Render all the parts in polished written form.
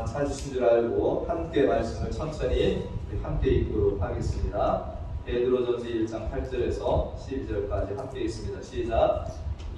찾으신 줄 알고 함께 말씀을 천천히 함께 읽도록 하겠습니다. 베드로전서 1장 8절에서 12절까지 함께 읽습니다. 시작.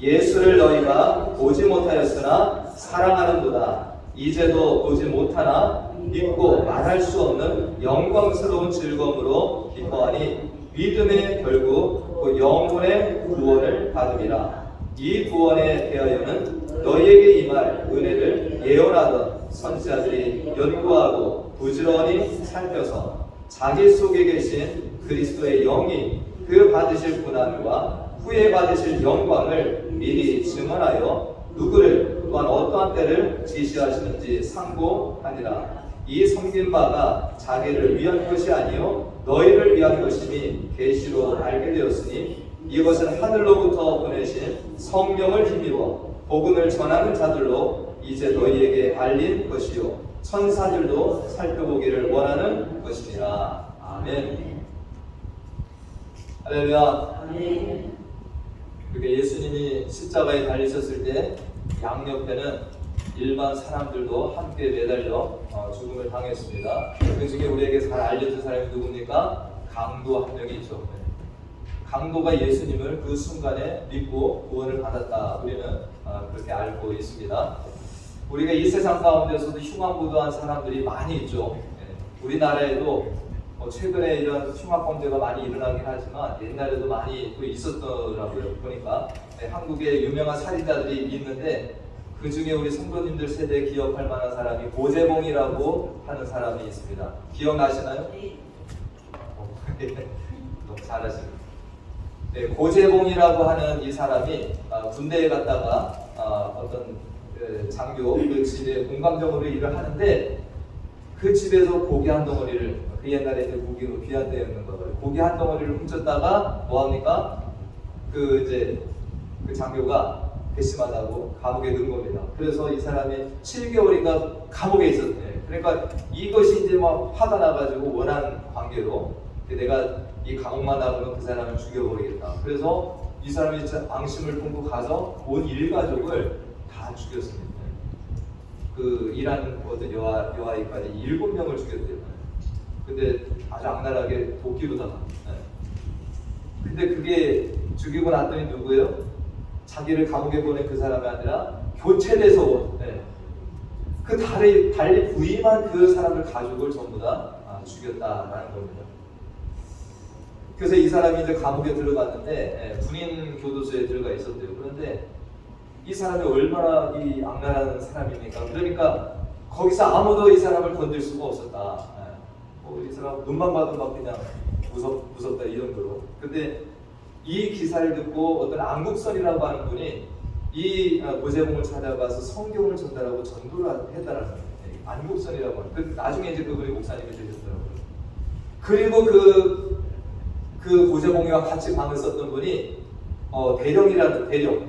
예수를 너희가 보지 못하였으나 사랑하는도다. 이제도 보지 못하나 믿고 말할 수 없는 영광스러운 즐거움으로 기뻐하니 믿음의 결국 그 영혼의 구원을 받음이라. 이 구원에 대하여는 너희에게 임할 은혜를 예언하던 선지자들이 연구하고 부지런히 살펴서 자기 속에 계신 그리스도의 영이 그 받으실 고난과 후에 받으실 영광을 미리 증언하여 누구를 또한 어떠한 때를 지시하시는지 상고하니라. 이 섬긴 바가 자기를 위한 것이 아니요 너희를 위한 것임이 계시로 알게 되었으니 이것은 하늘로부터 보내신 성령을 힘입어 복음을 전하는 자들로 이제 너희에게 알린 것이요 천사들도 살펴보기를 원하는 것이니라. 아멘. 할렐루야. 그러니까 예수님이 십자가에 달리셨을 때 양옆에는 일반 사람들도 함께 매달려 죽음을 당했습니다. 그 중에 우리에게 잘 알려진 사람이 누굽니까? 강도 한 명이 있죠. 강도가 예수님을 그 순간에 믿고 구원을 받았다. 우리는 그렇게 알고 있습니다. 우리가 이 세상 가운데서도 흉악무도한 사람들이 많이 있죠. 우리나라에도 최근에 이런 흉악범죄가 많이 일어나긴 하지만 옛날에도 많이 또 있었더라고요. 보니까 한국에 유명한 살인자들이 있는데 그 중에 우리 성도님들 세대에 기억할 만한 사람이 고재봉이라고 하는 사람이 있습니다. 기억나시나요? 너무 잘하시네요. 네, 고재봉이라고 하는 이 사람이 군대에 갔다가 어떤 장교 그 집에 공감정으로 일을 하는데 그 집에서 고기 한 덩어리를 그 옛날에 이제 고기로 귀한 때였는 거예요. 고기 한 덩어리를 훔쳤다가 뭐 합니까? 그 장교가 괘씸하다고 감옥에 넣은 겁니다. 그래서 이 사람이 7개월인가 감옥에 있었대. 그러니까 이것이 이제 막 화가 나가지고 원한 관계로 내가 이 감옥만 나가면 그 사람을 죽여버리겠다. 그래서 이 사람이 앙심을 품고 가서 온 일가족을 다 죽였습니다. 그 일하는 어떤 여아이까지 7명을 죽였대요. 근데 아주 악랄하게 도끼로다가. 근데 그게 죽이고 났더니 누구예요? 자기를 감옥에 보낸 그 사람이 아니라 교체돼서 온 그 달리 부임한 그 사람들 가족을 전부 다 죽였다라는 겁니다. 그래서 이 사람이 이제 감옥에 들어갔는데 군인 교도소에 들어가 있었대요. 그런데 이 사람이 얼마나 이 악랄한 사람입니까? 그러니까 거기서 아무도 이 사람을 건들 수가 없었다. 이 사람 눈만 봐도 막 그냥 무섭다 이 정도로. 근데 이 기사를 듣고 어떤 안국선이라고 하는 분이 이 고재봉을 찾아가서 성경을 전달하고 전도를 했다라는 거예요. 안국선이라고 하는. 그 나중에 이제 그분이 목사님이 되셨더라고요. 그리고 그 고재봉이와 같이 방을 썼던 분이 대령.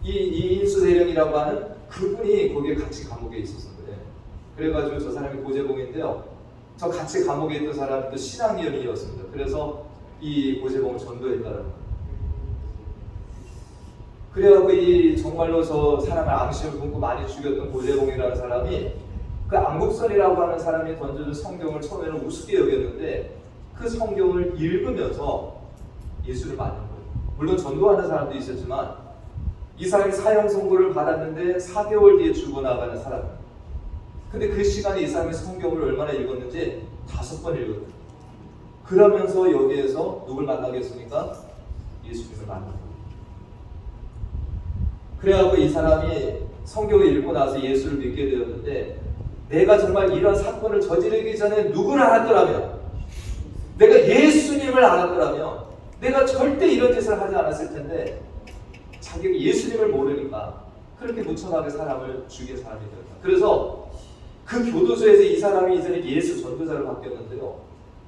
이 인수 대령이라고 하는 그분이 거기에 같이 감옥에 있었어요. 그래가지고 저 사람이 고재봉인데요. 저 같이 감옥에 있던 사람도 신앙인이었습니다. 그래서 이 고재봉을 전도했다는 거예요. 그래갖고 이 정말로 저 사람을 앙심을 품고 많이 죽였던 고재봉이라는 사람이 그 안국선이라고 하는 사람이 던져준 성경을 처음에는 우습게 여겼는데 그 성경을 읽으면서 예수를 만난 거예요. 물론 전도하는 사람도 있었지만 이 사람이 사형 선고를 받았는데 4개월 뒤에 죽어나가는 사람이에요. 근데 그 시간에 이 사람이 성경을 얼마나 읽었는지 5번 읽었대요. 그러면서 여기에서 누굴 만나겠습니까? 예수님을 만나고. 그래갖고 이 사람이 성경을 읽고 나서 예수를 믿게 되었는데 내가 정말 이런 사건을 저지르기 전에 누구를 알았더라면 내가 예수님을 알았더라면 내가 절대 이런 짓을 하지 않았을 텐데 자기가 예수님을 모르니까 그렇게 무천하게 사람을 죽인 사람이 되었다. 그래서 그 교도소에서 이 사람이 이제는 예수 전도자로 바뀌었는데요.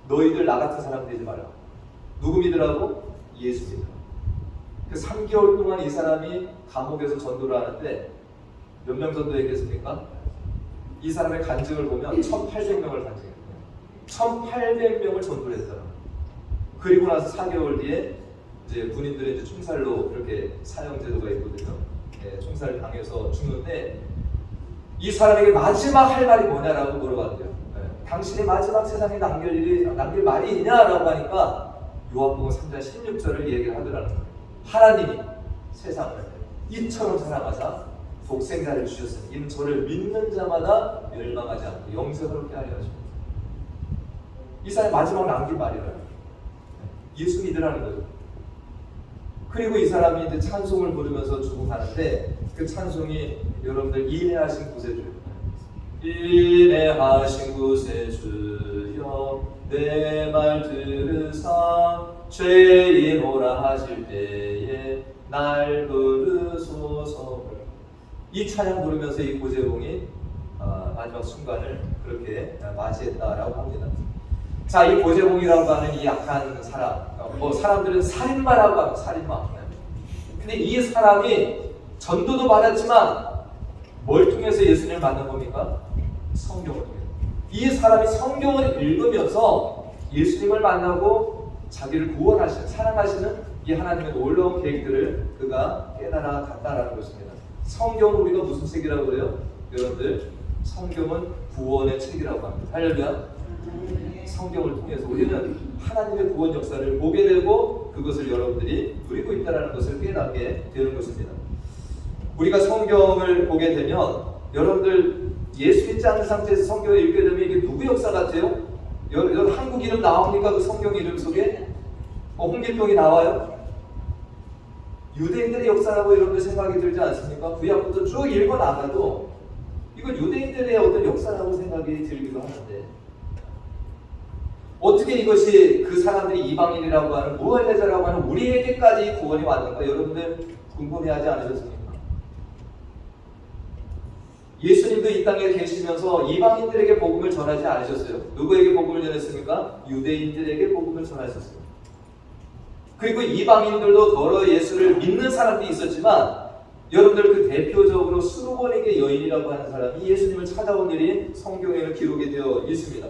너희들 나 같은 사람 되지 마라. 누구 믿으라고? 예수 믿으라고. 그 3개월 동안 이 사람이 감옥에서 전도를 하는데 몇 명 전도했겠습니까? 이 사람의 간증을 보면 1,800명을 간증했어요. 1,800명을 전도를 했더라고요. 그리고 나서 4개월 뒤에 이제 군인들이 이제 총살로 이렇게 사형 제도가 있거든요. 총살을 당해서 죽는데 이 사람에게 마지막 할 말이 뭐냐라고 물어봤대요. 당신이 마지막 세상에 남길 말이 있냐라고 하니까 요한복음 3장 16절을 얘기를 하더라는 거예요. 하나님이 세상을 이처럼 사랑하사 독생자를 주셨으니 이는 저를 믿는 자마다 멸망하지 않고 영생을 얻게 하려 하십니다. 이 사람이 마지막 남긴 말이라는 거예요. 예수 믿으라는 거예요. 그리고 이 사람이 이제 찬송을 부르면서 죽어가는데 그 찬송이 여러분들 인내하신 구세주예요. 인내하신 구세주여 내 말 들으사 죄인오라 하실 때에 날 부르소서. 이 찬양 부르면서 이 고재봉이 마지막 순간을 그렇게 맞이했다라고 합니다. 자, 이 고재봉이라고 하는 이 약한 사람, 사람들은 살인마라고 합니다. 살인마. 근데 이 사람이 전도도 받았지만 뭘 통해서 예수님을 만난 겁니까? 성경을 통해서. 이 사람이 성경을 읽으면서 예수님을 만나고 자기를 구원하시는, 사랑하시는 이 하나님의 놀라운 계획들을 그가 깨달아 갔다라는 것입니다. 성경을 우리가 무슨 책이라고 그래요? 여러분들, 성경은 구원의 책이라고 합니다. 할렐루야. 성경을 통해서 우리는 하나님의 구원 역사를 보게 되고 그것을 여러분들이 누리고 있다는 것을 깨닫게 되는 것입니다. 우리가 성경을 보게 되면 여러분들 예수 믿지 않는 상태에서 성경을 읽게 되면 이게 누구 역사 같아요? 여러분 한국 이름 나옵니까? 그 성경 이름 속에? 홍길동이 나와요? 유대인들의 역사라고 여러분들 생각이 들지 않습니까? 구약부터 쭉 읽어 나가도 이건 유대인들의 어떤 역사라고 생각이 들기도 하는데 어떻게 이것이 그 사람들이 이방인이라고 하는 무할례자라고 하는 우리에게까지 구원이 왔는가? 여러분들 궁금해하지 않으셨습니까? 예수님도 이 땅에 계시면서 이방인들에게 복음을 전하지 않으셨어요. 누구에게 복음을 전했습니까? 유대인들에게 복음을 전하셨어요. 그리고 이방인들도 더러 예수를 믿는 사람들이 있었지만 여러분들 그 대표적으로 수르보니게 여인이라고 하는 사람이 예수님을 찾아온 일이 성경에 기록이 되어 있습니다.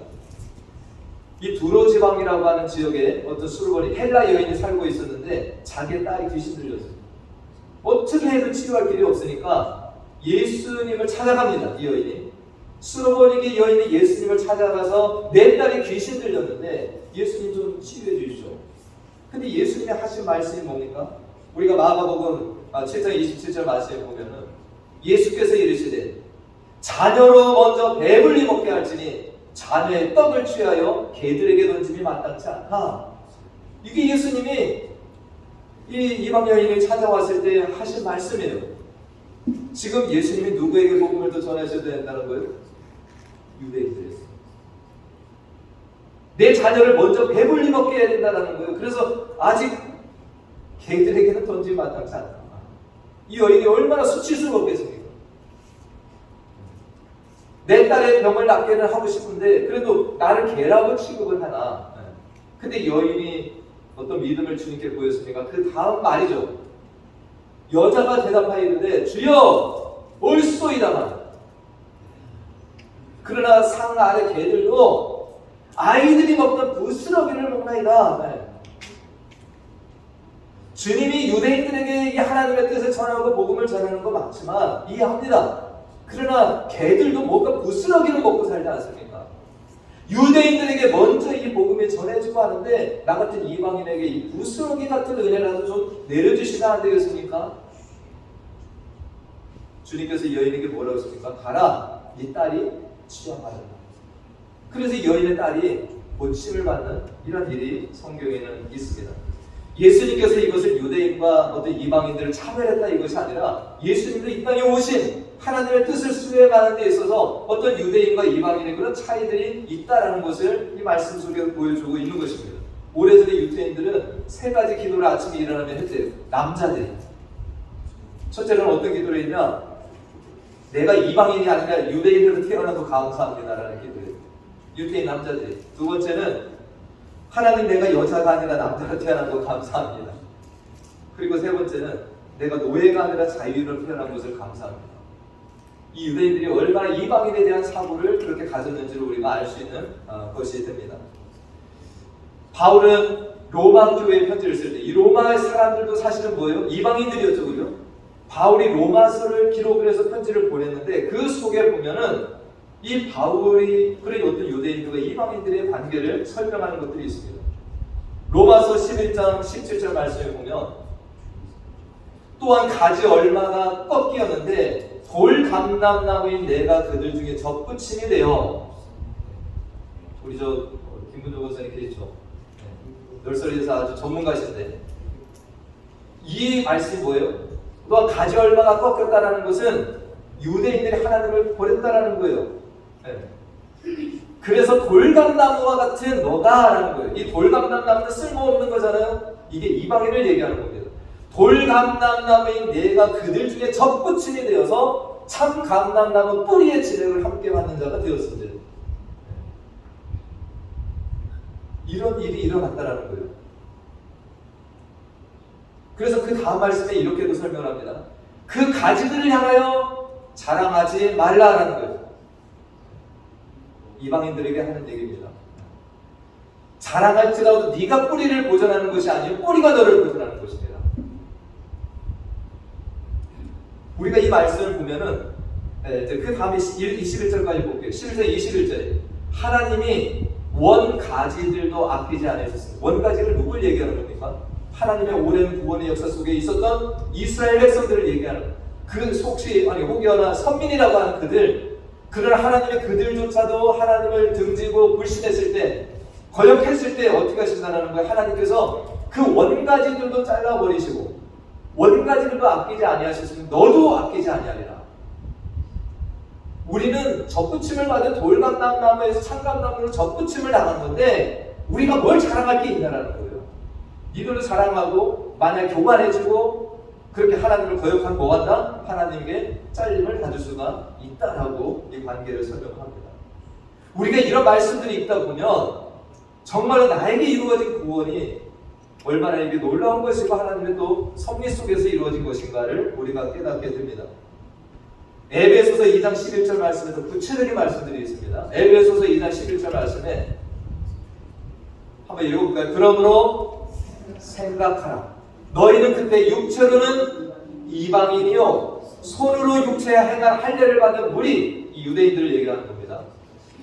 이 두로 지방이라고 하는 지역에 어떤 수르보니 헬라 여인이 살고 있었는데 자기의 딸이 귀신 들렸어요. 어떻게 해도 치료할 길이 없으니까 예수님을 찾아갑니다. 이 여인이. 수르보니게 여인이 예수님을 찾아가서 내 딸이 귀신 들렸는데 예수님 좀 치료해 주십시오. 근데 예수님이 하신 말씀이 뭡니까? 우리가 마가복음 7장 27절 말씀에 보면은 예수께서 이르시되 자녀로 먼저 배불리 먹게 할지니 자녀의 떡을 취하여 개들에게 던짐이 마땅치 않다. 이게 예수님이 이 이방 여인을 찾아왔을 때 하신 말씀이에요. 지금 예수님이 누구에게 복음을 더 전하셔야 된다는 거예요? 유대인들에게. 내 자녀를 먼저 배불리 먹게 해야 된다는 거예요. 그래서 아직 개들에게는 던짐이 마땅치 않다. 이 여인이 얼마나 수치스럽겠습니까? 내 딸의 병을 낫게는 하고 싶은데 그래도 나를 개라고 취급을 하나. 근데 여인이 어떤 믿음을 주님께 보였으니까 그 다음 말이죠. 여자가 대답하여 이르되 주여 옳소이다만 그러나 상 아래 개들도 아이들이 먹던 부스러기를 먹나이다. 주님이 유대인들에게 이 하나님의 뜻을 전하고 복음을 전하는 거 맞지만 이해합니다. 그러나 개들도 뭔가 부스러기를 먹고 살지 않습니까? 유대인들에게 먼저 이 복음을 전해주고 하는데 나 같은 이방인에게 이 부스러기 같은 은혜라도 좀 내려주시면 안 되겠습니까? 주님께서 여인에게 뭐라고 했습니까? 가라, 네 딸이 취하받았다. 그래서 이 여인의 딸이 고침을 받는 이런 일이 성경에는 있습니다. 예수님께서 이것을 유대인과 어떤 이방인들을 차별했다 이것이 아니라 예수님도 이 땅에 오신 하나님의 뜻을 수행하는 데 있어서 어떤 유대인과 이방인의 그런 차이들이 있다라는 것을 이 말씀 속에서 보여주고 있는 것입니다. 오래전에 유대인들은 세 가지 기도를 아침에 일어나면 했대요. 남자들이. 첫째는 어떤 기도를 했냐? 내가 이방인이 아니라 유대인으로 태어나서 감사합니다라는 기도예요. 유대인 남자들이. 두 번째는 하나님 내가 여자가 아니라 남자로 태어난 거 감사합니다. 그리고 세 번째는 내가 노예가 아니라 자유로 태어난 것을 감사합니다. 이 유대인들이 얼마나 이방인에 대한 사고를 그렇게 가졌는지를 우리가 알 수 있는 것이 됩니다. 바울은 로마 교회에 편지를 쓸 때 이 로마의 사람들도 사실은 뭐예요? 이방인들이었죠. 그죠? 바울이 로마서를 기록을 해서 편지를 보냈는데 그 속에 보면은 이 바울이 그런 어떤 유대인들과 이방인들의 관계를 설명하는 것들이 있습니다. 로마서 11장 17절 말씀에 보면 또한 가지 얼마가 꺾이었는데 돌 감람나무인 내가 그들 중에 접붙임이 되어 우리 김문조 권사님 계시죠? 널서리에서 아주 전문가신데 이 말씀이 뭐예요? 또한 가지 얼마가 꺾였다라는 것은 유대인들이 하나님을 버렸다라는 거예요. 네. 그래서 돌감나무와 같은 너다라는 거예요. 이 돌감나무는 쓸모없는 거잖아요. 이게 이방인을 얘기하는 겁니다. 돌감람나무인 내가 그들 중에 접붙임이 되어서 참 감람나무 뿌리의 진액을 함께 받는 자가 되었습니다. 이런 일이 일어났다라는 거예요. 그래서 그 다음 말씀에 이렇게도 설명을 합니다. 그 가지들을 향하여 자랑하지 말라라는 거예요. 이방인들에게 하는 얘기입니다. 자랑할지라도 네가 뿌리를 보존하는 것이 아니고 뿌리가 너를 보존하는 것입니다. 우리가 이 말씀을 보면은 그 다음에 21절까지 볼게요. 11절 21절에 하나님이 원가지들도 아끼지 않으셨습니다. 원가지를 누굴 얘기하는 겁니까? 하나님의 오랜 구원의 역사 속에 있었던 이스라엘 백성들을 얘기하는 거예요. 그 혹여나 선민이라고 하는 그들, 그러나 하나님의 그들조차도 하나님을 등지고 불신했을 때, 거역했을 때 어떻게 하신다는 거예요? 하나님께서 그 원가지들도 잘라버리시고 원가지들도 아끼지 아니하셨으면 너도 아끼지 아니하리라. 우리는 접붙임을 받은 돌감람나무에서 참감나무로 접붙임을 당한 건데 우리가 뭘 자랑할 게 있냐라는 거예요. 니들도 자랑하고 만약 교만해지고 그렇게 하나님을 거역하면 뭐한다? 하나님에게 잘림을 받을 수가 있다라고 이 관계를 설명합니다. 우리가 이런 말씀들이 있다 보면 정말로 나에게 이루어진 구원이 얼마나 이게 놀라운 것이고 하나님의 또 섭리 속에서 이루어진 것인가를 우리가 깨닫게 됩니다. 에베소서 2장 11절 말씀에서 구체적인 말씀들이 있습니다. 에베소서 2장 11절 말씀에 한번 읽어볼까요? 그러므로 생각하라. 너희는 그때 육체로는 이방인이요 손으로 육체에 행한 할례를 받은 무리, 이 유대인들을 얘기하는 겁니다.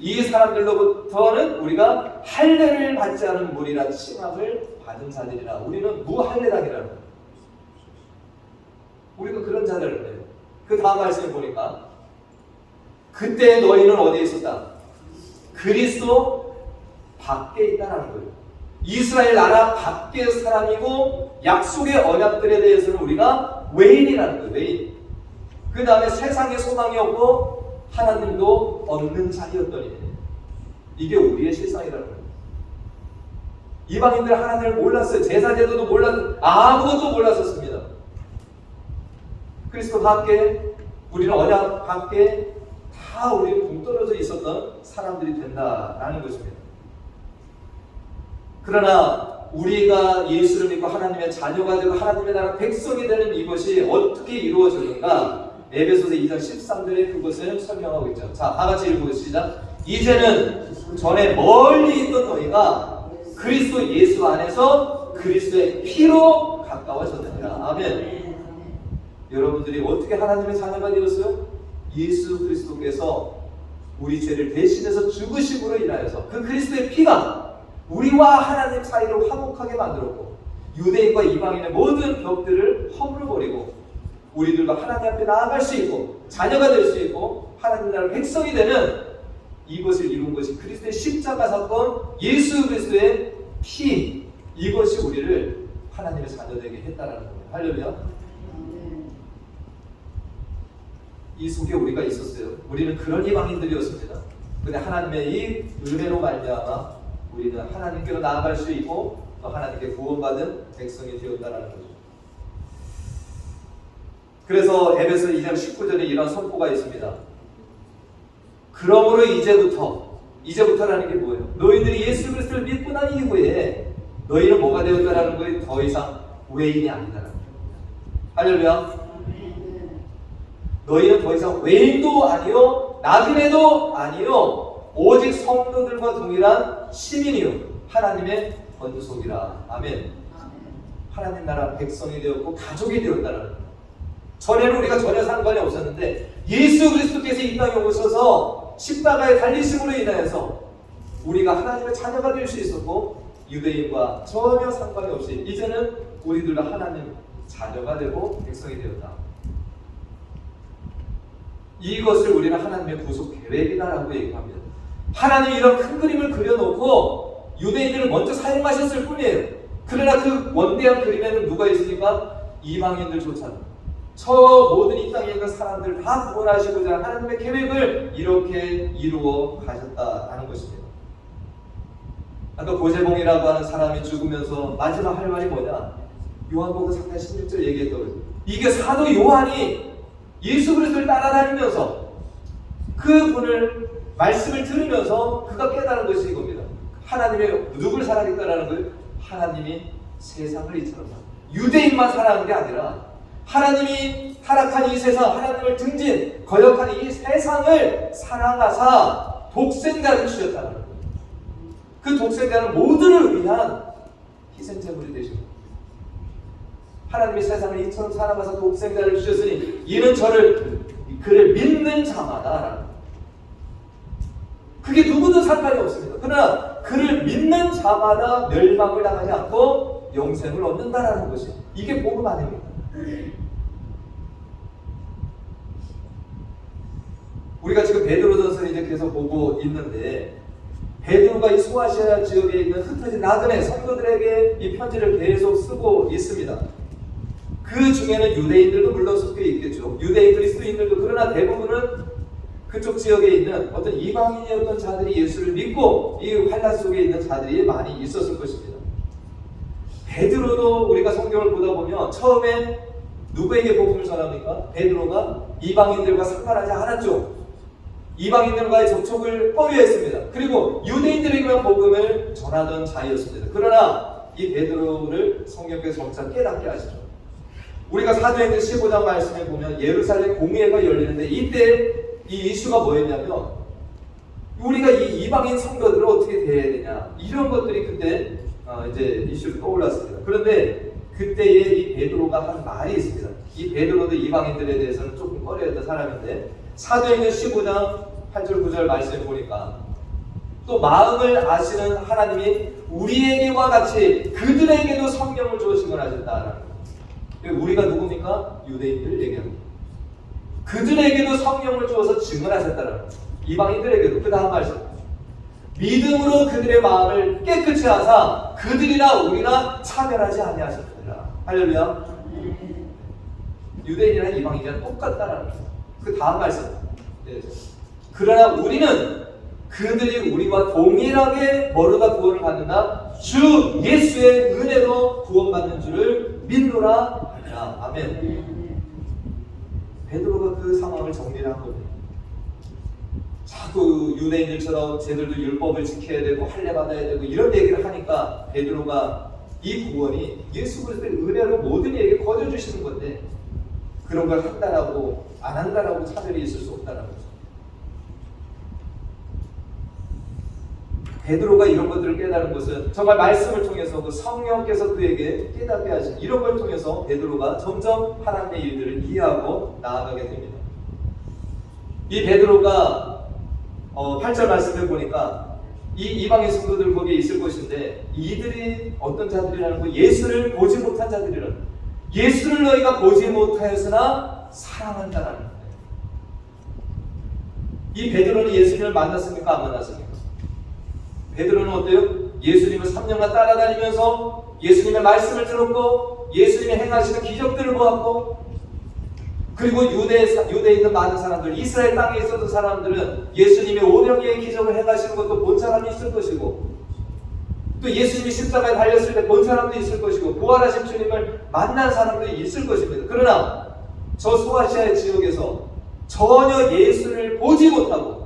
이 사람들로부터는 우리가 할례를 받지 않은 무리라 칭함을 받은 자들이라. 우리는 무할례당이라는 거예요. 우리가 그런 자들이에요. 그 다음 말씀을 보니까 그때 너희는 어디에 있었다? 그리스도 밖에 있다는 거예요. 이스라엘 나라 밖의 사람이고 약속의 언약들에 대해서는 우리가 외인이라는 거예요. 외인. 그 다음에 세상에 소망이 없고 하나님도 없는 자리였더니 이게 우리의 실상이라는 거예요. 이방인들 하나님을 몰랐어요. 제사제도도 몰랐어요. 아무것도 몰랐었습니다. 그리스도 밖에, 우리는 언약 밖에 다 우리는 동떨어져 있었던 사람들이 된다라는 것입니다. 그러나 우리가 예수를 믿고 하나님의 자녀가 되고 하나님의 나라 백성이 되는 이것이 어떻게 이루어졌는가? 에베소서 2장 13절에 그것을 설명하고 있죠. 자, 다 같이 읽어보시죠. 이제는 전에 멀리 있던 너희가 그리스도 예수 안에서 그리스도의 피로 가까워졌느니라. 아멘. 여러분들이 어떻게 하나님의 자녀가 되었어요? 예수 그리스도께서 우리 죄를 대신해서 죽으심으로 인하여서 그 그리스도의 피가 우리와 하나님 사이를 화목하게 만들었고 유대인과 이방인의 모든 벽들을 허물어버리고 우리들과 하나님 앞에 나아갈 수 있고 자녀가 될 수 있고 하나님 나라 백성이 되는 이것을 이룬 것이 그리스도의 십자가 사건, 예수 그리스도의 피, 이것이 우리를 하나님의 자녀되게 했다라는 겁니다. 할렐루야. 이 속에 우리가 있었어요. 우리는 그런 이방인들이었습니다. 근데 하나님의 이 은혜로 말미암아 우리는 하나님께로 나아갈 수 있고 또 하나님께 구원받은 백성이 되었다라는 거죠. 그래서 에베소 2장 19절에 이런 선포가 있습니다. 그러므로 이제부터라는 게 뭐예요? 너희들이 예수 그리스도를 믿고 난 이후에 너희는 뭐가 되었다라는 거예요? 더 이상 외인이 아니다라는 거예요. 할렐루야. 너희는 더 이상 외인도 아니요 나그네도 아니요 오직 성도들과 동일한 시민이요 하나님의 권속이라. 아멘. 하나님 나라 백성이 되었고 가족이 되었다는 거예요. 전에는 우리가 전혀 상관이 없었는데 예수 그리스도께서 이 땅에 오셔서 십자가의 달리심으로 인하여서 우리가 하나님의 자녀가 될 수 있었고 유대인과 전혀 상관이 없이 이제는 우리들도 하나님 자녀가 되고 백성이 되었다. 이것을 우리는 하나님의 구속 계획이다라고 얘기합니다. 하나님이 이런 큰 그림을 그려놓고 유대인들을 먼저 사용하셨을 뿐이에요. 그러나 그 원대한 그림에는 누가 있으니까? 이방인들조차도 저 모든 이 땅에 있는 사람들 다 구원하시고자 하나님의 계획을 이렇게 이루어 가셨다라는 것입니다. 아까 고재봉이라고 하는 사람이 죽으면서 마지막 할 말이 뭐냐? 요한복음 3장 16절 얘기했던 거죠. 이게 사도 요한이 예수 그리스도를 따라다니면서 그분을 말씀을 들으면서 그가 깨달은 것이 이겁니다. 하나님이 누굴 사랑했다라는 거예요? 하나님이 세상을 이처럼 유대인만 사랑한 게 아니라 하나님이 타락한 이 세상, 하나님을 등진 거역한 이 세상을 사랑하사 독생자를 주셨다는 거예요. 그 독생자는 모두를 위한 희생제물이 되신 거예요. 하나님이 세상을 이처럼 사랑하사 독생자를 주셨으니 이는 그를 믿는 자마다. 그게 누구든 상관이 없습니다. 그러나 그를 믿는 자마다 멸망을 당하지 않고 영생을 얻는다라는 것이 이게 복음 아닙니까? 우리가 지금 베드로전서를 이제 계속 보고 있는데 베드로가 이 소아시아 지역에 있는 흩어진 나그네 성도들에게 이 편지를 계속 쓰고 있습니다. 그 중에는 유대인들도 물론 섞여 있겠죠. 유대인 그리스도인들도. 그러나 대부분은 그쪽 지역에 있는 어떤 이방인이었던 자들이 예수를 믿고 이 환난 속에 있는 자들이 많이 있었을 것입니다. 베드로도 우리가 성경을 보다 보면 처음에 누구에게 복음을 전합니까? 베드로가 이방인들과 상관하지 않았죠. 이방인들과의 접촉을 꺼려했습니다. 그리고 유대인들에게만 복음을 전하던 자였습니다. 그러나 이 베드로를 성령께서 점차 깨닫게 하시죠. 우리가 사도행전 15장 말씀에 보면 예루살렘 공회가 열리는데 이때 이 이슈가 뭐였냐면 우리가 이 이방인 성도들을 어떻게 대해야 되냐 이런 것들이 그때 이제 이슈로 떠올랐습니다. 그런데 그때에 이 베드로가 한 말이 있습니다. 이 베드로도 이방인들에 대해서는 조금 꺼려했던 사람인데 사도행전 15장 8절 9절 말씀을 보니까 또 마음을 아시는 하나님이 우리에게와 같이 그들에게도 성령을 주시곤 하셨다라는 거예요. 우리가 누굽니까? 유대인들 얘기합니다. 그들에게도 성령을 주어서 증언하셨다는 거예요. 이방인들에게도. 그 다음 말씀 믿음으로 그들의 마음을 깨끗이 하사 그들이나 우리나 차별하지 아니하셨느니라. 할렐루야. 유대인이나 이방인이랑 똑같다라는 거예요. 그 다음 말씀 그러나 우리는 그들이 우리와 동일하게 뭐로다 구원을 받는다? 주 예수의 은혜로 구원받는 줄을 믿노라. 아멘. 베드로가 그 상황을 정리를 한 겁니다. 자꾸 유대인들처럼 쟤들도 율법을 지켜야 되고 할례 받아야 되고 이런 얘기를 하니까 베드로가 이 구원이 예수 그리스도의 은혜로 모든 이에게 거저 주시는 건데 그런 걸 한다라고 안 한다라고 차별이 있을 수 없다라는 거죠. 베드로가 이런 것들을 깨달은 것은 정말 말씀을 통해서 그 성령께서 그에게 깨닫게 하신 이런 걸 통해서 베드로가 점점 하나님의 일들을 이해하고 나아가게 됩니다. 이 베드로가 8절 말씀을 보니까 이 이방인 성도들 거기에 있을 것인데 이들이 어떤 자들이라는 거 예수를 보지 못한 자들이라는 거예요. 예수를 너희가 보지 못하였으나 사랑한다라는 거예요. 이 베드로는 예수님을 만났습니까? 안 만났습니까? 베드로는 어때요? 예수님을 3년간 따라다니면서 예수님의 말씀을 들었고 예수님이 행하시는 기적들을 보았고 그리고 유대에 있는 많은 사람들 이스라엘 땅에 있었던 사람들은 예수님이 오병이의 기적을 행하시는 것도 본 사람이 있을 것이고 또 예수님이 십자가에 달렸을 때 본 사람도 있을 것이고 부활하신 주님을 만난 사람도 있을 것입니다. 그러나 저 소아시아의 지역에서 전혀 예수를 보지 못하고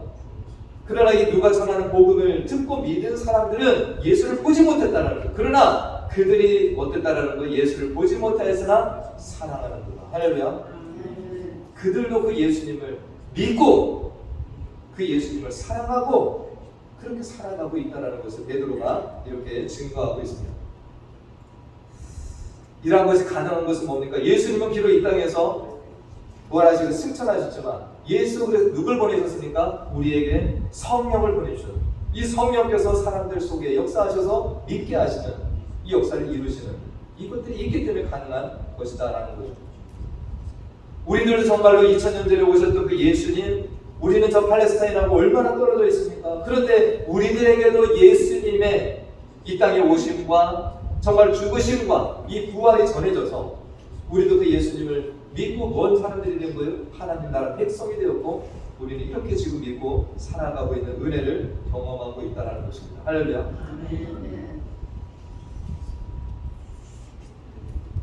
그러나 이 누가 전하는 복음을 듣고 믿은 사람들은 예수를 보지 못했다는 거예요. 그러나 그들이 어땠다라는 거예요? 예수를 보지 못하였으나 사랑하는 거다. 할렐루야. 그들도 그 예수님을 믿고 그 예수님을 사랑하고 그렇게 살아가고 있다는 것을 베드로가 이렇게 증거하고 있습니다. 이러한 것이 가능한 것은 뭡니까? 예수님은 비록 이 땅에서 부활하시고 승천하셨지만 예수 그리스도 누굴 보내셨습니까? 우리에게 성령을 보내주셨습니다. 이 성령께서 사람들 속에 역사하셔서 믿게 하시는 이 역사를 이루시는 이것들이 있기 때문에 가능한 것이다라는 거죠. 우리들도 정말로 2000년 전에 오셨던 그 예수님, 우리는 저 팔레스타인하고 얼마나 떨어져 있습니까? 그런데 우리들에게도 예수님의 이 땅에 오심과 정말 죽으심과 이 부활이 전해져서 우리도 그 예수님을 믿고 뭔 사람들이 된 거예요? 하나님 나라 백성이 되었고 우리는 이렇게 지금 믿고 살아가고 있는 은혜를 경험하고 있다는 것입니다. 할렐루야.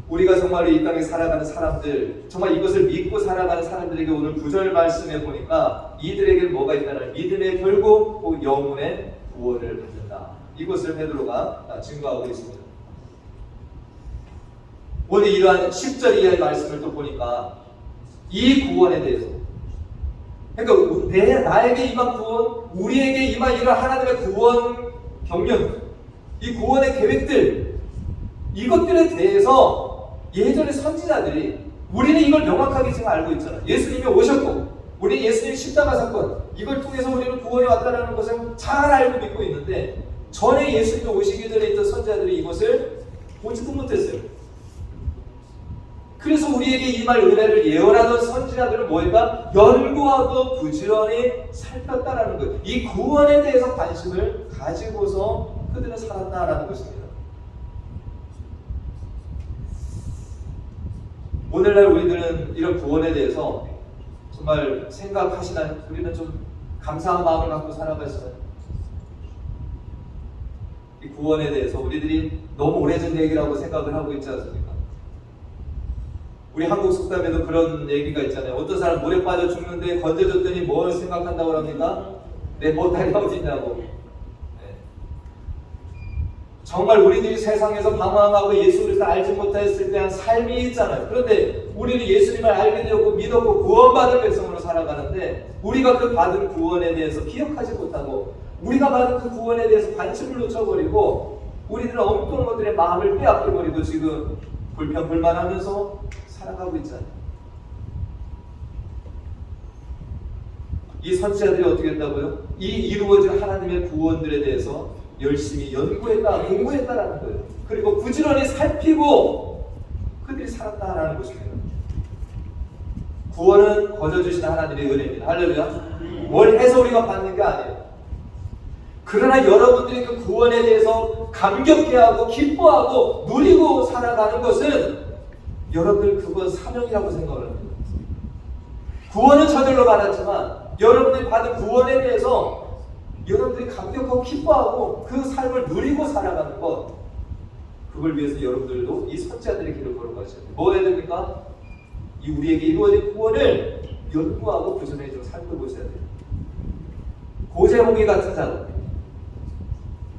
우리가 정말로 이 땅에 살아가는 사람들, 정말 이것을 믿고 살아가는 사람들에게 오늘 9절 말씀에 보니까 이들에게 뭐가 있다는 믿음의 결국 영혼의 구원을 받는다. 이것을 베드로가 증거하고 있습니다. 오늘 이러한 10절 이하의 말씀을 또 보니까 이 구원에 대해서, 그러니까 나에게 임한 구원, 우리에게 임한 이런 하나님의 구원 경륜, 이 구원의 계획들, 이것들에 대해서 예전의 선지자들이 우리는 이걸 명확하게 지금 알고 있잖아요. 예수님이 오셨고 우리 예수님 십자가 사건, 이걸 통해서 우리는 구원이 왔다는 것을 잘 알고 믿고 있는데 전에 예수님이 오시기 전에 있던 선지자들이 이것을 보지도 못했어요. 그래서 우리에게 임할 은혜를 예언하던 선지자들은 뭐일까? 연구하고 부지런히 살폈다라는 거예요. 이 구원에 대해서 관심을 가지고서 그들은 살았다라는 것입니다. 오늘날 우리들은 이런 구원에 대해서 정말 생각하시나요? 우리는 좀 감사한 마음을 갖고 살아가시나요? 이 구원에 대해서 우리들이 너무 오래전 얘기라고 생각을 하고 있지 않습니까? 우리 한국 속담에도 그런 얘기가 있잖아요. 어떤 사람 물에 빠져 죽는데 건져줬더니 뭘 생각한다고 합니까? 내 못다리가 어딨냐고. 네. 정말 우리들이 세상에서 방황하고 예수 그리스도를 알지 못했을 때 한 삶이 있잖아요. 그런데 우리는 예수님을 알게 되었고 믿었고 구원받은 백성으로 살아가는데 우리가 그 받은 구원에 대해서 기억하지 못하고 우리가 받은 그 구원에 대해서 관심을 놓쳐버리고 우리들은 엉뚱한 것들의 마음을 빼앗겨버리고 지금 불평불만하면서 살아가고 있잖아요. 이 선지자들이 어떻게 했다고요? 이 이루어진 하나님의 구원들에 대해서 열심히 연구했다, 공부했다라는 거예요. 그리고 부지런히 살피고 그들이 살았다라는 것입니다. 구원은 거저주신 하나님의 은혜입니다. 할렐루야. 뭘 해서 우리가 받는 게 아니에요. 그러나 여러분들이 그 구원에 대해서 감격해하고 기뻐하고 누리고 살아가는 것은 여러분들 그건 사명이라고 생각을 합니다. 구원은 저절로 받았지만 여러분들이 받은 구원에 대해서 여러분들이 감격하고 기뻐하고 그 삶을 누리고 살아가는 것, 그걸 위해서 여러분들도 이 선지자들의 길을 걸어가셔야 돼요. 뭐 해야 됩니까? 이 우리에게 이루어진 구원을 연구하고 부지런히 좀 살펴보셔야 돼요. 고재몽이 같은 자도,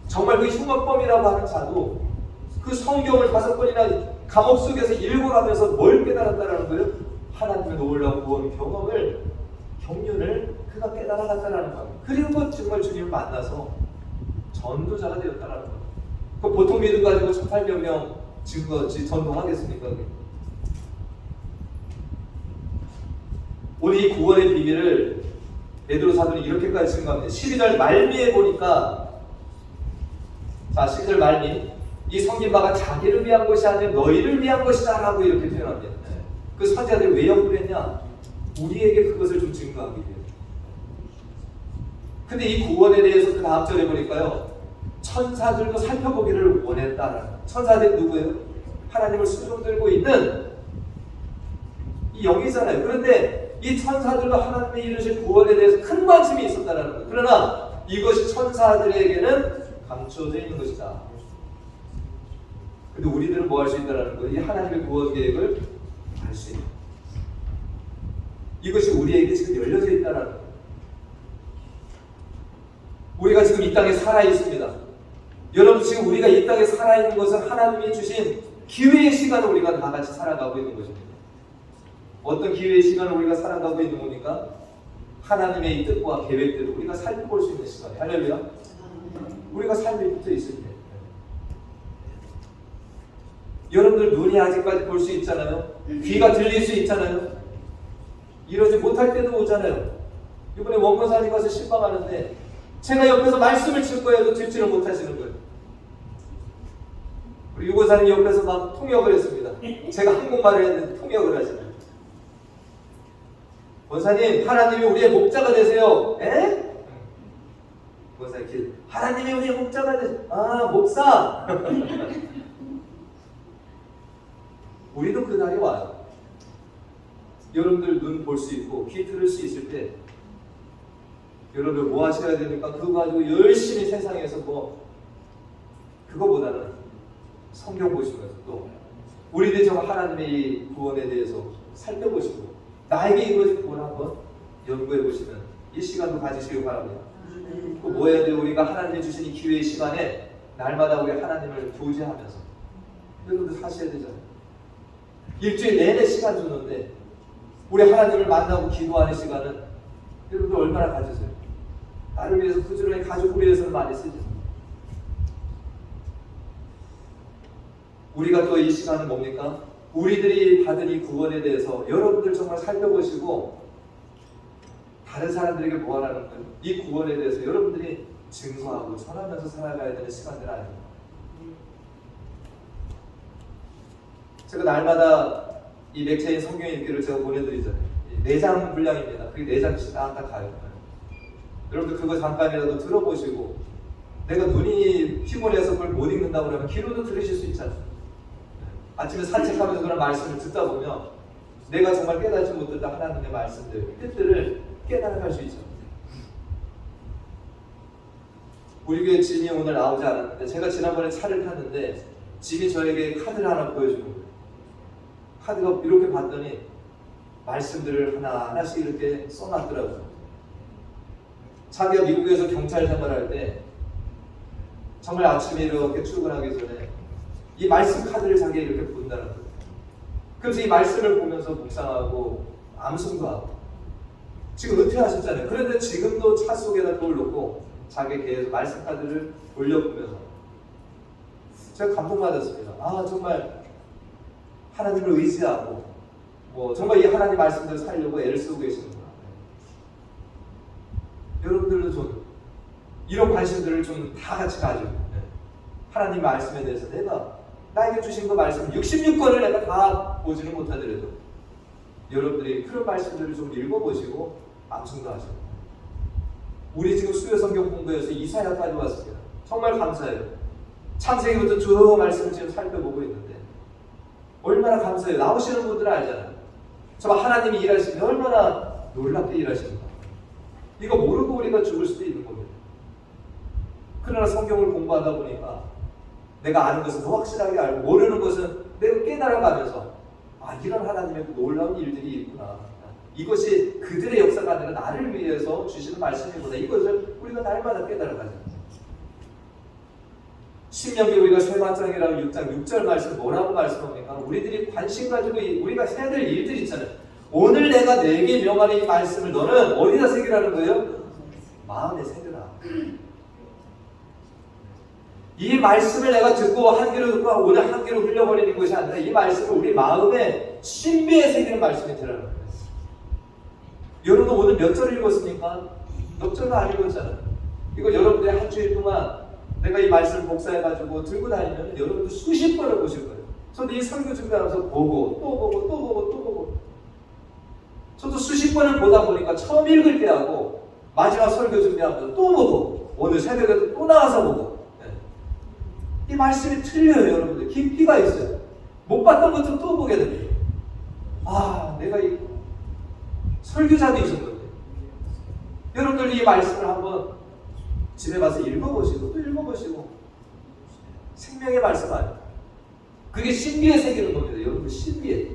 정말 그 흉악범이라고 하는 자도 그 성경을 5번이나 감옥 속에서 읽어가면서 뭘 깨달았다라는 거예요? 하나님의 놀라운 구원 경험을, 경륜을 그가 깨달아갔다라는 거예요. 그리고 정말 주님을 만나서 전도자가 되었다라는 거예요. 그 보통 믿음 가지고 1800명 전도하겠습니까? 오늘 이 구원의 비밀을 베드로 사도는 이렇게까지 증거합니다. 12절 말미에 보니까, 자 12절 말미, 이 섬긴 바가 자기를 위한 것이 아니라 너희를 위한 것이다 라고 이렇게 표현합니다. 그 선지자들이 왜 연구를 했냐? 우리에게 그것을 좀 증거하기 위해. 근데 이 구원에 대해서 그 다음 절에 보니까요, 천사들도 살펴보기를 원했다라는. 천사들이 누구예요? 하나님을 수종 들고 있는 이 영이잖아요. 그런데 이 천사들도 하나님이 이루신 구원에 대해서 큰 관심이 있었다라는 거예요. 그러나 이것이 천사들에게는 감추어져 있는 것이다. 근데 우리들은 뭐 할 수 있다라는 거예요? 이 하나님의 구원 계획을 알 수 있는. 이것이 우리에게 지금 열려져 있다라는 거예요. 우리가 지금 이 땅에 살아 있습니다. 여러분, 지금 우리가 이 땅에 살아 있는 것은 하나님이 주신 기회의 시간을 우리가 다 같이 살아가고 있는 것입니다. 어떤 기회의 시간을 우리가 살아가고 있는 겁니까? 하나님의 이 뜻과 계획들을 우리가 살펴볼 수 있는 시간이에요. 할렐루야. 우리가 삶에 붙어 있을 때, 여러분들 눈이 아직까지 볼 수 있잖아요. 귀가 들릴 수 있잖아요. 이러지 못할 때도 오잖아요. 이번에 원건사님 가서 신방하는데 제가 옆에서 말씀을 칠 거예요. 듣지를 못하시는 거예요. 우리 유고사님 옆에서 막 통역을 했습니다. 제가 한국말을 했는데 통역을 하시네요. 원사님, 하나님이 우리의 목자가 되세요. 에? 원사님 길, 하나님이 우리의 목자가 되세요. 아, 목사. 우리도 그 날이 와요. 여러분들 눈 볼 수 있고 귀 들을 수 있을 때 여러분들 뭐 하셔야 됩니까? 그거 가지고 열심히 세상에서 그거보다는 성경 보시면서 또 우리들이 정말 하나님의 이 구원에 대해서 살펴보시고 나에게 이것이 구원 한번 연구해 보시는 이 시간도 가지시기 바랍니다. 또 뭐 해야 돼요? 우리가 하나님이 주신 이 기회의 시간에 날마다 우리 하나님을 교제하면서 여러분들 사셔야 되잖아요. 일주일 내내 시간 주는데 우리 하나님을 만나고 기도하는 시간은 여러분들 얼마나 가지세요? 나를 위해서 부지런히 가족을 위해서는 많이 쓰죠. 우리가 또 이 시간은 뭡니까? 우리들이 받은 이 구원에 대해서 여러분들 정말 살펴보시고 다른 사람들에게 뭐하라는 거예요? 이 구원에 대해서 여러분들이 증거하고 전하면서 살아가야 되는 시간들 아닙니까? 제가 날마다 이 맥체인 성경 읽기를 제가 보내드리잖아요. 4장 분량입니다. 그게 4장씩 딱 가요. 여러분들 그거 잠깐이라도 들어보시고 내가 눈이 피곤해서 그걸 못 읽는다고 그러면 귀로도 들으실 수 있잖아요. 아침에 산책하면서 그런 말씀을 듣다 보면 내가 정말 깨닫지 못했던 하나님의 말씀들, 뜻들을 깨달아갈 수 있죠. 우리 교회 짐이 오늘 나오지 않았는데 제가 지난번에 차를 탔는데 짐이 저에게 카드를 하나 보여주는 거예요. 카드가 이렇게 봤더니 말씀들을 하나하나씩 이렇게 써놨더라고요. 자기가 미국에서 경찰 생활할 때 정말 아침에 이렇게 출근하기 전에 이 말씀 카드를 자기가 이렇게 본다는 거예요. 그래서 이 말씀을 보면서 묵상하고 암송도 하고 지금 은퇴하셨잖아요. 그런데 지금도 차 속에다 돌 놓고 자기 계속 말씀 카드를 올려보면서 제가 감동받았습니다. 아, 정말 하나님을 의지하고 정말 이 하나님 말씀대로 살려고 애를 쓰고 계시는구나. 여러분들도 좀 이런 관심들을 좀 다 같이 가지고 하나님 말씀에 대해서 내가 나에게 주신 그 말씀 66권을 내가 다 보지는 못하더라도 여러분들이 그런 말씀들을 좀 읽어보시고 암송도 하시고 우리 지금 수요 성경 공부에서 이사야까지 왔습니다. 정말 감사해요. 창세기부터 쭉 말씀을 지금 살펴보고 있는데 얼마나 감사해요. 나오시는 분들은 알잖아요. 정말 하나님이 일하시는데 얼마나 놀랍게 일하시는가. 이거 모르고 우리가 죽을 수도 있는 겁니다. 그러나 성경을 공부하다 보니까 내가 아는 것은 더 확실하게 알고 모르는 것은 내가 깨달아가면서 이런 하나님의 놀라운 일들이 있구나. 이것이 그들의 역사가 아니라 나를 위해서 주시는 말씀이구나. 이것을 우리가 날마다 깨달아가자. 신명기 우리가 쇠마장이라고 6장 6절 말씀 뭐라고 말씀합니까? 우리들이 관심 가지고 우리가 해야 될 일들이 있잖아요. 오늘 내가 내게 명하는 이 말씀을 너는 어디다 새기라는 거예요? 마음에 새겨라. 이 말씀을 내가 듣고 한 귀로 듣고 오늘 한 귀로 흘려버리는 것이 아니라 이 말씀을 우리 마음에 신비에 새기는 말씀이 되라는 거예요. 여러분 오늘 몇 절 읽었습니까? 몇 절도 안 읽었잖아요. 이거 여러분들이 한 주일 동안 내가 이 말씀을 복사해가지고 들고 다니면 여러분들 수십 번을 보실 거예요. 저도 이 설교 준비하면서 보고 또 보고 또 보고 또 보고 저도 수십 번을 보다 보니까 처음 읽을 때 하고 마지막 설교 준비하면서 또 보고 오늘 새벽에도 또 나와서 보고 이 말씀이 틀려요. 여러분들 깊이가 있어요. 못 봤던 것도 또 보게 됩니다. 내가 이 설교자도 이 정도인데 여러분들 이 말씀을 한번 집에 가서 읽어보시고 또 읽어보시고 생명의 말씀 아니에요. 그게 신비에 새기는 겁니다. 여러분들 신비에.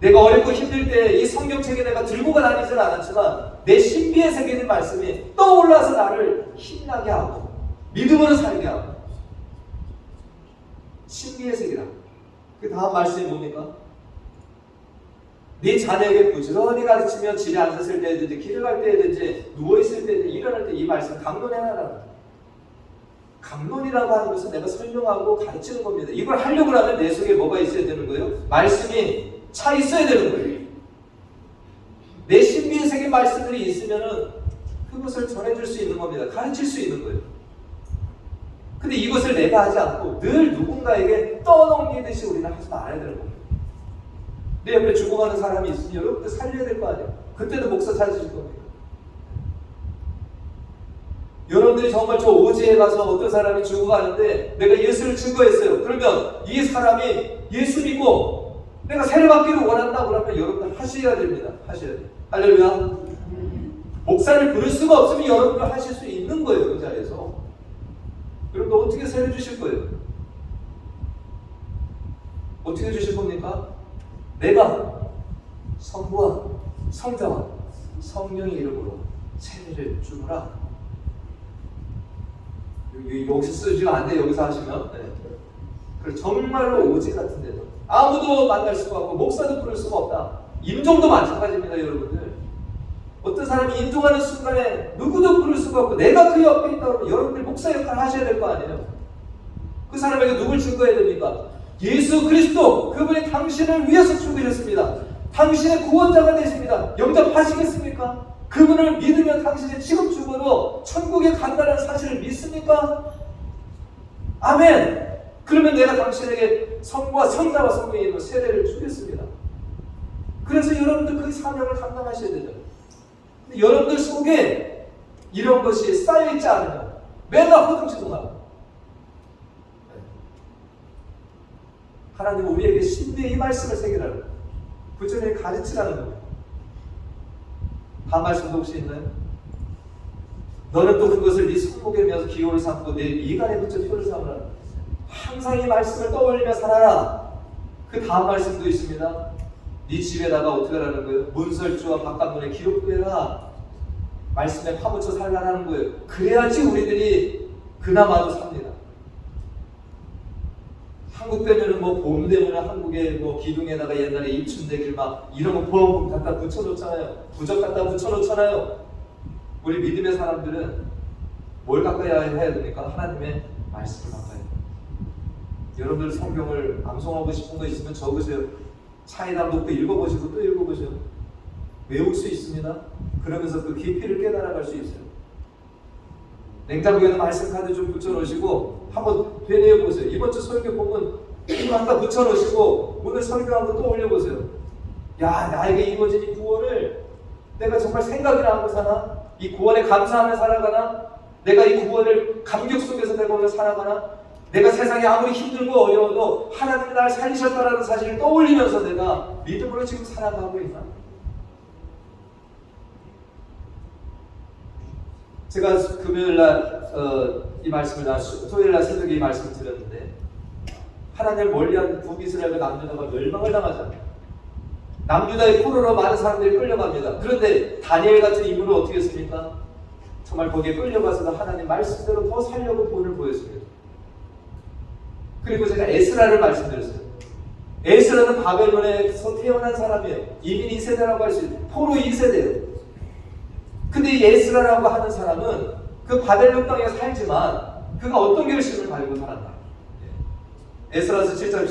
내가 어렵고 힘들 때 이 성경책에 내가 들고 다니지는 않았지만 내 신비에 새기는 말씀이 떠올라서 나를 힘나게 하고 믿음으로 살게 하고 신비에 새기라. 그 다음 말씀이 뭡니까? 네 자녀에게 부지런히 가르치며 집에 앉았을 때든지 길을 갈 때든지 누워있을 때든지 일어날 때 이 말씀 강론해라. 강론이라고 하는 것은 내가 설명하고 가르치는 겁니다. 이걸 하려고 하면 내 속에 뭐가 있어야 되는 거예요? 말씀이 차 있어야 되는 거예요. 말씀들이 있으면은 그것을 전해줄 수 있는 겁니다. 가르칠 수 있는 거예요. 근데 이것을 내가 하지 않고 늘 누군가에게 떠넘기듯이 우리는 하지 말아야 되는 겁니다. 내 옆에 죽어가는 사람이 있으니 여러분들 살려야 될 거 아니에요. 그때도 목사 찾으실 겁니다. 여러분들이 정말 저 오지에 가서 어떤 사람이 죽어가는데 내가 예수를 증거했어요. 그러면 이 사람이 예수 믿고 내가 세례받기를 원한다 그러면 여러분들 하셔야 됩니다. 하셔야 돼요. 할렐루야. 목사를 부를 수가 없으면 여러분들 하실 수 있는 거예요. 그 자리에서. 여러분들 어떻게 세례 주실 거예요? 어떻게 주실 겁니까? 내가 성부와 성자와 성령의 이름으로 세례를 주노라. 여기서 쓰시면 안 돼요. 여기서 하시면. 네. 그래서 정말로 오지 같은 데도 아무도 만날 수가 없고 목사도 부를 수가 없다. 임종도 마찬가지입니다. 여러분들. 어떤 사람이 임종하는 순간에 누구도 부를 수가 없고 내가 그 옆에 있다 그러면 여러분들 목사 역할을 하셔야 될 거 아니에요. 그 사람에게 누굴 증거해야 됩니까? 예수 그리스도, 그분이 당신을 위해서 죽으셨습니다. 당신의 구원자가 되십니다. 영접하시겠습니까? 그분을 믿으면 당신이 지금 죽어도 천국에 간다는 사실을 믿습니까? 아멘! 그러면 내가 당신에게 성부와 성자와 성령의 이름으로 세례를 주겠습니다. 그래서 여러분들 그 사명을 감당하셔야 되죠. 근데 여러분들 속에 이런 것이 쌓여있지 않으면 맨날 허둥지둥하고 하나님은 우리에게 신비의 이 말씀을 새기라고 구전에 가르치라는 거예요. 다음 말씀도 혹시 있나요? 너는 또 그것을 네 손목에 메어서 기호를 삼고 내 미간에 붙여 표를 삼으라. 항상 이 말씀을 떠올리며 살아라. 그 다음 말씀도 있습니다. 네 집에다가 어떻게 하라는 거예요? 문설주와 바깥문에 기록도 해라. 말씀에 파묻혀 살라는 거예요. 그래야지 우리들이 그나마도 삽니다. 한국 되면은 뭐 봄 되면은 한국에 뭐 기둥에다가 옛날에 입춘대길 막 이런 거 보험 갖다 붙여놓잖아요. 부적 갖다 붙여놓잖아요. 우리 믿음의 사람들은 뭘 가까이 해야 됩니까? 하나님의 말씀을 가까이 해야 됩니다. 여러분들 성경을 암송하고 싶은 거 있으면 적으세요. 차에다 놓고 읽어보시고 또 읽어보세요. 외울 수 있습니다. 그러면서 그 깊이를 깨달아갈 수 있어요. 냉장고에는 말씀 카드 좀 붙여놓으시고 한번 되뇌어보세요. 이번 주 설교 보면 이거 갖다 붙여놓으시고 오늘 설교한 거 또 올려보세요. 야, 나에게 이루어진 이 구원을 내가 정말 생각이나 하고 사나? 이 구원에 감사하며 살아가나? 내가 이 구원을 감격 속에서 내가 오늘 살아가나? 내가 세상에 아무리 힘들고 어려워도 하나님이 나를 살리셨다라는 사실을 떠올리면서 내가 믿음으로 지금 살아가고 있나? 제가 금요일날 이 말씀을 토요일날 새벽에 이 말씀을 드렸는데 하나님을 멀리한 북이스라엘과 남유다가 멸망을 당하잖아요. 남유다의 포로로 많은 사람들이 끌려갑니다. 그런데 다니엘 같은 인물은 어떻게 했습니까? 정말 거기에 끌려가서도 하나님 말씀대로 더 살려고 본을 보였습니다. 그리고 제가 에스라를 말씀드렸어요. 에스라는 바벨론에서 태어난 사람이에요. 이민 2세대라고 할 수 있어요. 포로 2세대예요. 근데 이 에스라라고 하는 사람은 그 바벨론 땅에 살지만 그가 어떤 결심을 가지고 살았나? 에스라서 7장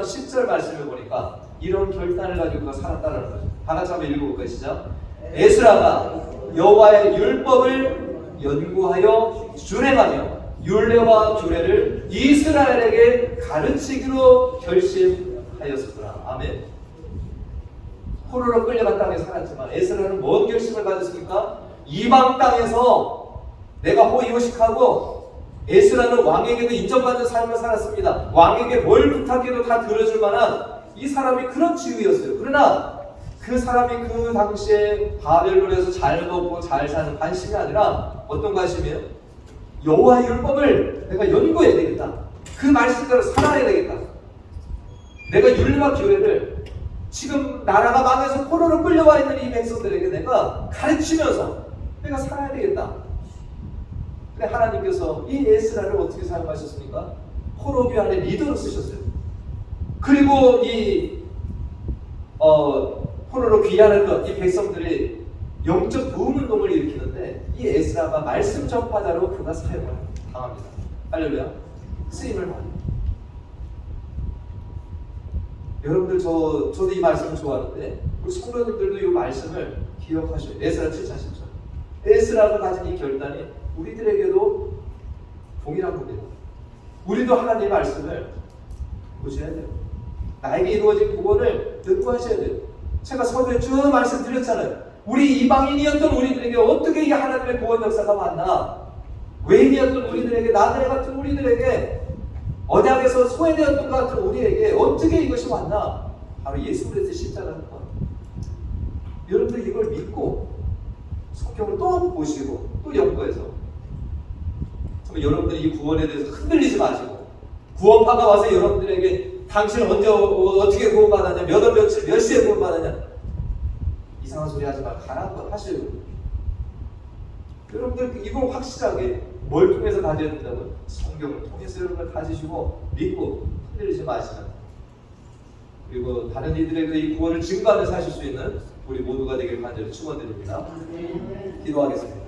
10절 말씀을 보니까 이런 결단을 가지고 그가 살았다는 거죠. 다 같이 한번 읽어볼까요? 시작. 에스라가 여호와의 율법을 연구하여 준행하며 율례와 규례를 이스라엘에게 가르치기로 결심하였으더라. 아멘. 포로로 끌려간 땅에 살았지만 에스라는 뭔 결심을 가졌습니까? 이방 땅에서 내가 호의호식하고 에스라는 왕에게도 인정받는 삶을 살았습니다. 왕에게 뭘 부탁해도 다 들어줄 만한 이 사람이 그런 지위였어요. 그러나 그 사람이 그 당시에 바벨론에서 잘 먹고 잘 사는 관심이 아니라 어떤 관심이에요? 여호와의 율법을 내가 연구해야 되겠다. 그 말씀대로 살아야 되겠다. 내가 율법 규례를 지금 나라가 망해서 포로로 끌려와 있는 이 백성들에게 내가 가르치면서 내가 살아야 되겠다. 근데 하나님께서 이 에스라를 어떻게 사용하셨습니까? 포로 교환의 리더로 쓰셨어요. 그리고 이 포로로 귀환했던 이 백성들이 영적 부흥 운동을 일으키는데 이 에스라가 말씀 전파자로 그가 사용을 당합니다. 할렐루야. 쓰임을 받습니다. 여러분들 저도 이 말씀을 좋아하는데 우리 성도님들도 이 말씀을 기억하셔요. 에스라 7장 10절. 에스라가 가진 이 결단이 우리들에게도 동일한 겁니다. 우리도 하나님의 말씀을 보셔야 돼요. 나에게 이루어진 구원을 듣고하셔야 돼요. 제가 서두에 쭉 말씀드렸잖아요. 우리 이방인이었던 우리들에게 어떻게 이 하나님의 구원 역사가 왔나? 외인이었던 우리들에게, 나그네 같은 우리들에게, 언약에서 소외되었던 것 같은 우리에게 어떻게 이것이 왔나? 바로 예수 그리스도의 십자가는 것. 여러분들 이걸 믿고 성경을 또 보시고 또 연구해서 정말 여러분들이 이 구원에 대해서 흔들리지 마시고, 구원파가 와서 여러분들에게 당신은 언제 어떻게 구원받았냐, 몇 월 며칠 몇 시에 구원받았냐, 이상한 소리 하지 말고 가라고 하시고, 여러분들 이걸 확실하게 뭘 통해서 가져야 된다고요? 성경을 통해서 여러분을 가지시고 믿고 흔들리지 마시는, 그리고 다른 이들에게 이 구원을 증거하면서 하실 수 있는 우리 모두가 되길 간절히 축원드립니다. 기도하겠습니다.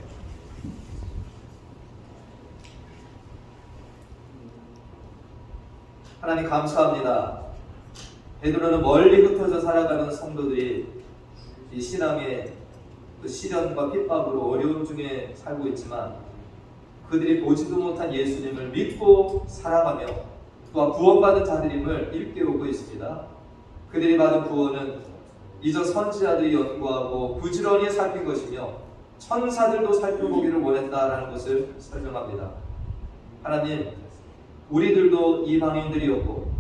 하나님 감사합니다. 베드로는 멀리 흩어져 살아가는 성도들이 이 신앙의 그 시련과 핍박으로 어려움 중에 살고 있지만, 그들이 보지도 못한 예수님을 믿고 사랑하며 또한 구원받은 자들임을 일깨우고 있습니다. 그들이 받은 구원은 이전 선지자들이 연구하고 부지런히 살핀 것이며 천사들도 살펴보기를 원했다라는 것을 설명합니다. 하나님, 우리들도 이방인들이었고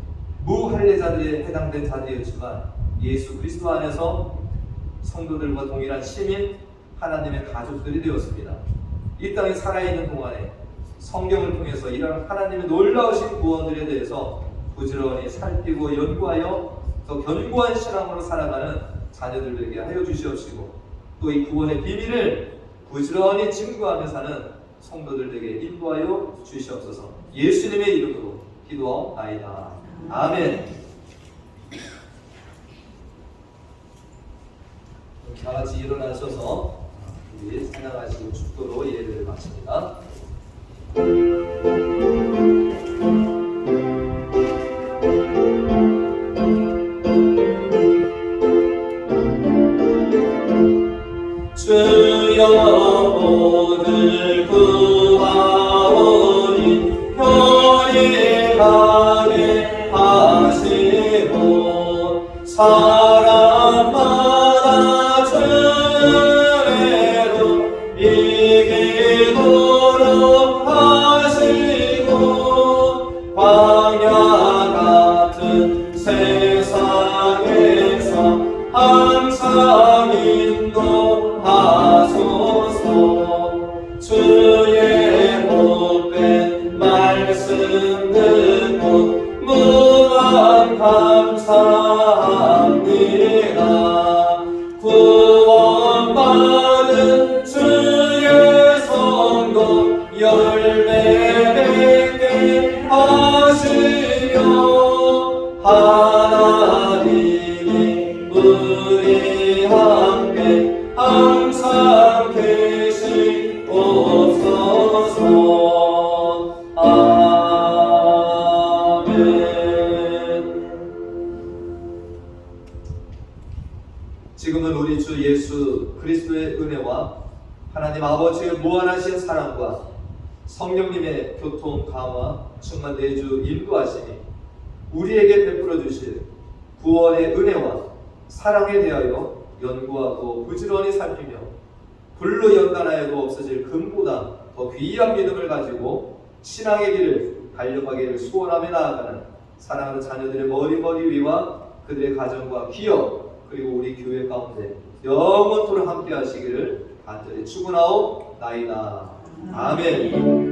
무할례자들에 해당된 자들이었지만 예수 그리스도 안에서 성도들과 동일한 시민, 하나님의 가족들이 되었습니다. 이 땅에 살아있는 동안에 성경을 통해서 이런 하나님의 놀라우신 구원들에 대해서 부지런히 살피고 연구하여 더 견고한 신앙으로 살아가는 자녀들에게 하여 주시옵시고, 또 이 구원의 비밀을 부지런히 증거하며 사는 성도들에게 인도하여 주시옵소서. 예수님의 이름으로 기도하옵나이다. 아멘. 다 같이 일어나셔서 우리 찬양하시고 축도로 예배를 마칩니다. 주여 오늘 구하오니 편리하게 하시고 사람마다 죄로 이기도록 하시고 광야 같은 세상에서 항상 인도하소서. 주의 복된 말씀 듣고 무한 감사합니다. 구원받은 주의 성도 열매 맺게 하시며 하나님이 우리 함께 항상 계시옵소서. 아멘. 지금은 우리 주 예수 그리스도의 은혜와 하나님 아버지의 무한하신 사랑과 성령님의 교통, 강화, 충만 내주 인도하심이 우리에게 베풀어 주실 구원의 은혜와 사랑에 대하여 연구하고 부지런히 살피며 불로 연단하여도 없어질 금보다 더 귀한 믿음을 가지고 신앙의 길을 달려가기를 소원하며 나아가는 사랑하는 자녀들의 머리 위와 그들의 가정과 기업, 그리고 우리 교회 가운데 영원토록 함께 하시기를 간절히 축원하옵나이다. 아멘.